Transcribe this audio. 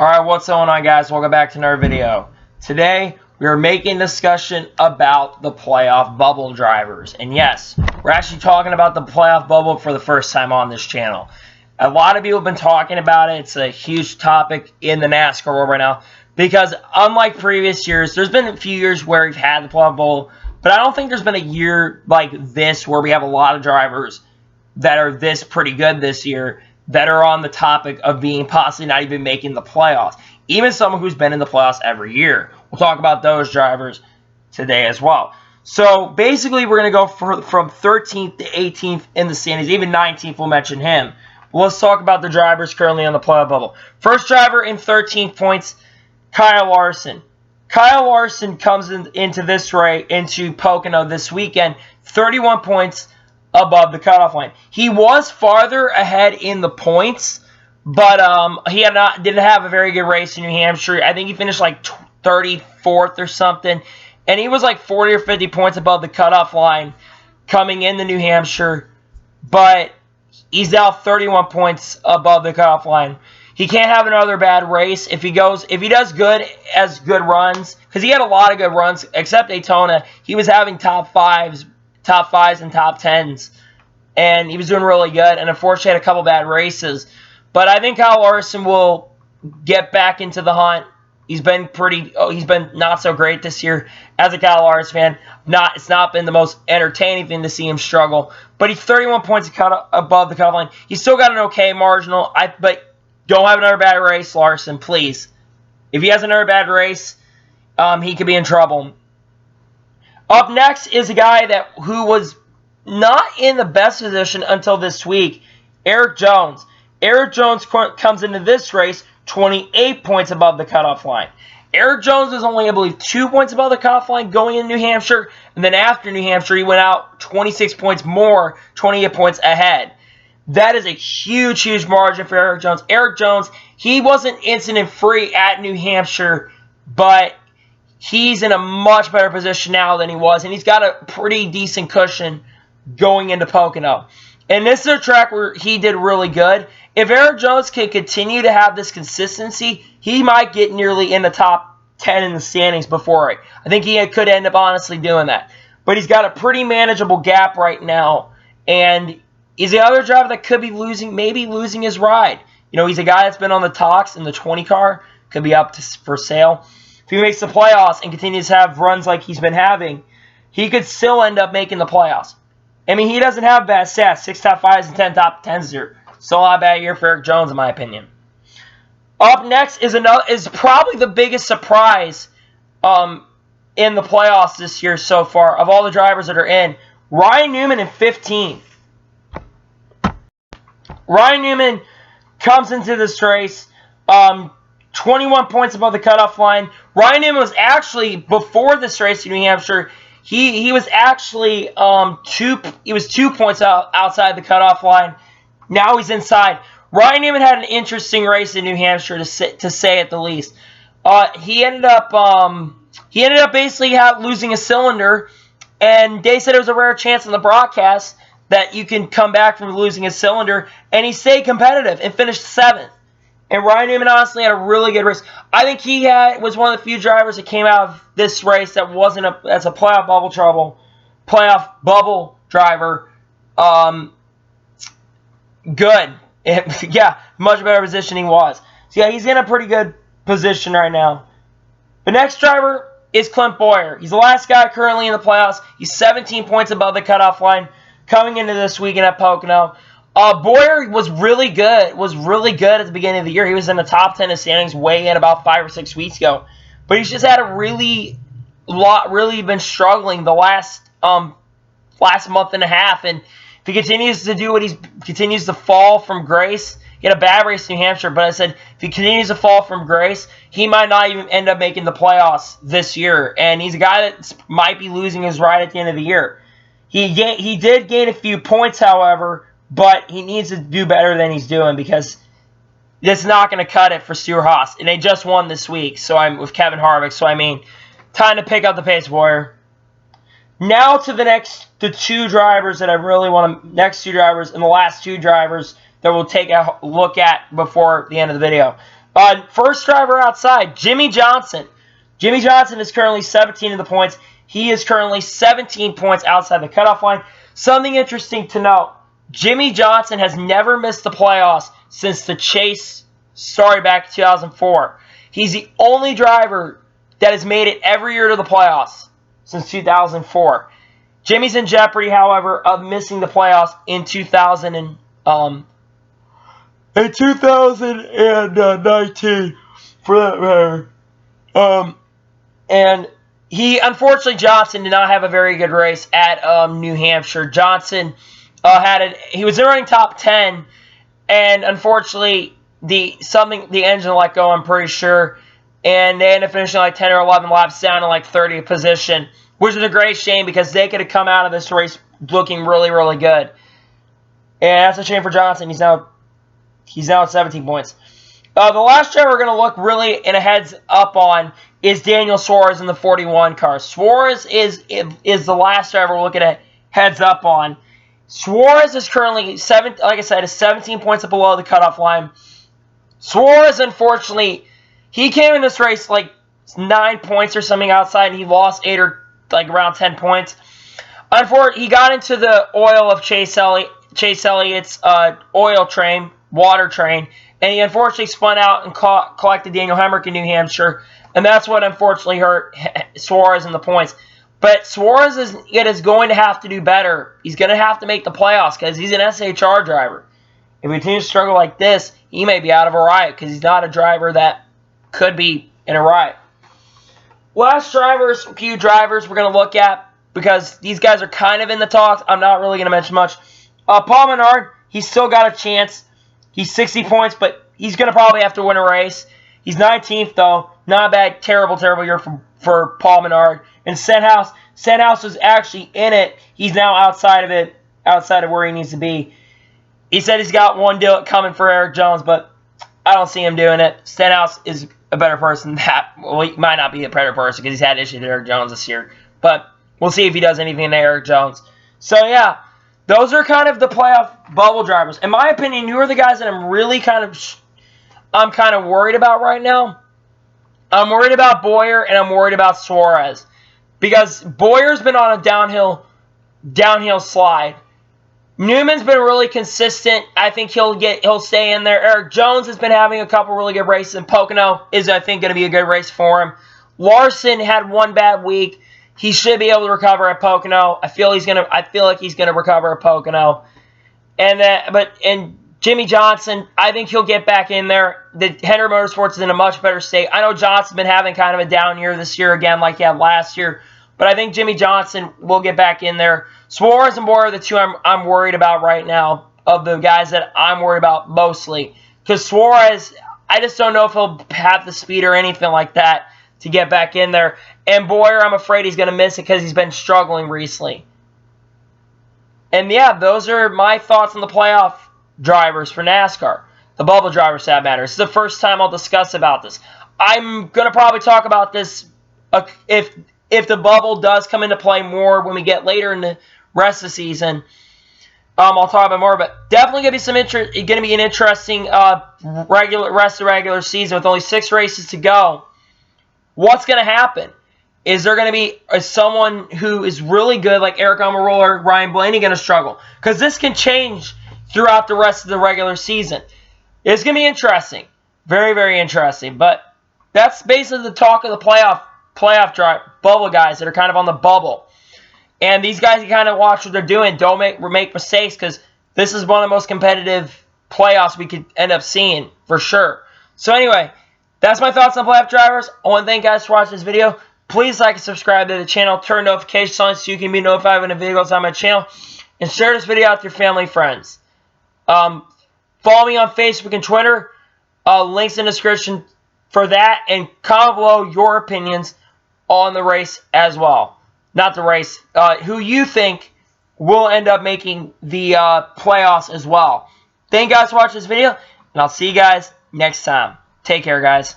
Alright, what's going on, guys? Welcome back to another video. Today, we are making a discussion about the playoff bubble drivers. And yes, we're actually talking about the playoff bubble for the first time on this channel. A lot of people have been talking about it. It's a huge topic in the Nascar world right now. Because unlike previous years, there's been a few years where we've had the playoff bubble. But I don't think there's been a year like this where we have a lot of drivers that are this pretty good this year, that are on the topic of being possibly not even making the playoffs. Even someone who's been in the playoffs every year. We'll talk about those drivers today as well. So basically, we're going to go from 13th to 18th in the standings. Even 19th, we'll mention him. Well, let's talk about the drivers currently on the playoff bubble. First driver in 13th points, Kyle Larson. Kyle Larson comes into this race, into Pocono this weekend, 31 points above the cutoff line. He was farther ahead in the points, but he didn't have a very good race in New Hampshire. I think he finished like 34th or something, and he was like 40 or 50 points above the cutoff line coming into New Hampshire, but he's now 31 points above the cutoff line. He can't have another bad race if he does good runs, because he had a lot of good runs except Daytona. He was having top fives and top tens, and he was doing really good, and unfortunately had a couple bad races. But I think Kyle Larson will get back into the hunt. He's been not so great this year. As a Kyle Larson fan, it's not been the most entertaining thing to see him struggle. But he's 31 points above the cutoff line. He's still got an okay marginal, but don't have another bad race, Larson, please. If he has another bad race, he could be in trouble. Up next is a guy who was not in the best position until this week, Erik Jones. Erik Jones comes into this race 28 points above the cutoff line. Erik Jones was only, I believe, 2 points above the cutoff line going into New Hampshire, and then after New Hampshire, he went out 26 points more, 28 points ahead. That is a huge, huge margin for Erik Jones. Erik Jones, he wasn't incident-free at New Hampshire, but he's in a much better position now than he was, and he's got a pretty decent cushion going into Pocono. And this is a track where he did really good. If Erik Jones can continue to have this consistency, he might get nearly in the top 10 in the standings before it. I think he could end up honestly doing that. But he's got a pretty manageable gap right now, and he's the other driver that could be maybe losing his ride. You know, he's a guy that's been on the talks in the 20 car, could be up for sale. If he makes the playoffs and continues to have runs like he's been having, he could still end up making the playoffs. I mean, he doesn't have bad stats. 6 top 5s and 10 top 10s here. Still not a bad year for Erik Jones, in my opinion. Up next is probably the biggest surprise in the playoffs this year so far, of all the drivers that are in. Ryan Newman in 15th. Ryan Newman comes into this race 21 points above the cutoff line. Ryan Newman was actually, before this race in New Hampshire, he was actually 2 points outside the cutoff line. Now he's inside. Ryan Newman had an interesting race in New Hampshire, to say at the least. He ended up basically losing a cylinder, and they said it was a rare chance in the broadcast that you can come back from losing a cylinder, and he stayed competitive and finished 7th. And Ryan Newman honestly had a really good race. I think he was one of the few drivers that came out of this race that wasn't as a playoff bubble driver. Good. Yeah, much better position he was. So yeah, he's in a pretty good position right now. The next driver is Clint Bowyer. He's the last guy currently in the playoffs. He's 17 points above the cutoff line coming into this weekend at Pocono. Bowyer was really good at the beginning of the year. He was in the top 10 of standings way in about 5 or 6 weeks ago. But he's just had really been struggling the last month and a half. And if he continues to do continues to fall from grace, he had a bad race in New Hampshire, but I said if he continues to fall from grace, he might not even end up making the playoffs this year. And he's a guy that might be losing his ride at the end of the year. He did gain a few points, however, but he needs to do better than he's doing, because that's not going to cut it for Stewart-Haas. And they just won this week, so I'm with Kevin Harvick. So I mean, time to pick up the pace, Bowyer. Now to the two drivers that I really want to, next two drivers and the last two drivers that we'll take a look at before the end of the video. First driver outside, Jimmie Johnson. Jimmie Johnson is currently 17 in the points. He is currently 17 points outside the cutoff line. Something interesting to note, Jimmie Johnson has never missed the playoffs since the chase started back in 2004. He's the only driver that has made it every year to the playoffs since 2004. Jimmie's in jeopardy, however, of missing the playoffs in 2019 for that matter. And he, unfortunately, Johnson did not have a very good race at New Hampshire. Johnson he was running top 10, and unfortunately, the engine let go, I'm pretty sure, and they ended up finishing like 10 or 11 laps down in like 30th position, which is a great shame because they could have come out of this race looking really, really good. And that's a shame for Johnson. He's now at 17 points. The last driver we're going to look really in a heads up on is Daniel Suarez in the 41 car. Suarez is the last driver we're looking at heads up on. Suarez is currently, like I said, is 17 points below the cutoff line. Suarez, unfortunately, he came in this race like 9 points or something outside, and he lost 8 or like around 10 points. Unfortunately, he got into the oil of Chase Elliott's oil train, water train, and he unfortunately spun out and collected Daniel Hemrick in New Hampshire, and that's what unfortunately hurt Suarez in the points. But Suarez is going to have to do better. He's going to have to make the playoffs because he's an SHR driver. If he continues to struggle like this, he may be out of a riot because he's not a driver that could be in a riot. Last few drivers we're going to look at because these guys are kind of in the talks. I'm not really going to mention much. Paul Menard, he's still got a chance. He's 60 points, but he's going to probably have to win a race. He's 19th, though. Not a bad, terrible year for Paul Menard. And Stenhouse was actually in it. He's now outside of where he needs to be. He said he's got one deal coming for Erik Jones, but I don't see him doing it. Stenhouse is a better person than that. Well, he might not be a better person because he's had issues with Erik Jones this year. But we'll see if he does anything to Erik Jones. So, yeah, those are kind of the playoff bubble drivers. In my opinion, who are the guys that I'm really kind of worried about right now? I'm worried about Bowyer and I'm worried about Suarez. Because Bowyer's been on a downhill slide. Newman's been really consistent. I think he'll stay in there. Erik Jones has been having a couple really good races, and Pocono is, I think, going to be a good race for him. Larson had one bad week. He should be able to recover at Pocono. I feel like he's gonna recover at Pocono. And Jimmie Johnson, I think he'll get back in there. The Hendrick Motorsports is in a much better state. I know Johnson's been having kind of a down year this year again, like he had last year. But I think Jimmie Johnson will get back in there. Suarez and Bowyer are the two I'm worried about right now, of the guys that I'm worried about mostly. Because Suarez, I just don't know if he'll have the speed or anything like that to get back in there. And Bowyer, I'm afraid he's going to miss it because he's been struggling recently. And yeah, those are my thoughts on the playoff drivers for NASCAR. The bubble drivers, that matters. This is the first time I'll discuss about this. I'm going to probably talk about this if the bubble does come into play more when we get later in the rest of the season. I'll talk about more, but definitely going to be an interesting rest of the regular season with only 6 races to go. What's going to happen? Is there going to be someone who is really good, like Eric Almirola or Ryan Blaney, going to struggle? Because this can change throughout the rest of the regular season. It's going to be interesting. Very, very interesting. But that's basically the talk of the playoff drive, bubble guys that are kind of on the bubble. And these guys, you kind of watch what they're doing. Don't make mistakes, because this is one of the most competitive playoffs we could end up seeing for sure. So anyway, that's my thoughts on playoff drivers. I want to thank you guys for watching this video. Please like and subscribe to the channel. Turn notifications on so you can be notified when a video goes on my channel. And share this video with your family and friends. Follow me on Facebook and Twitter. Links in the description for that. And comment below your opinions on the race as well. Not the race. Who you think will end up making the playoffs as well. Thank you guys for watching this video. And I'll see you guys next time. Take care, guys.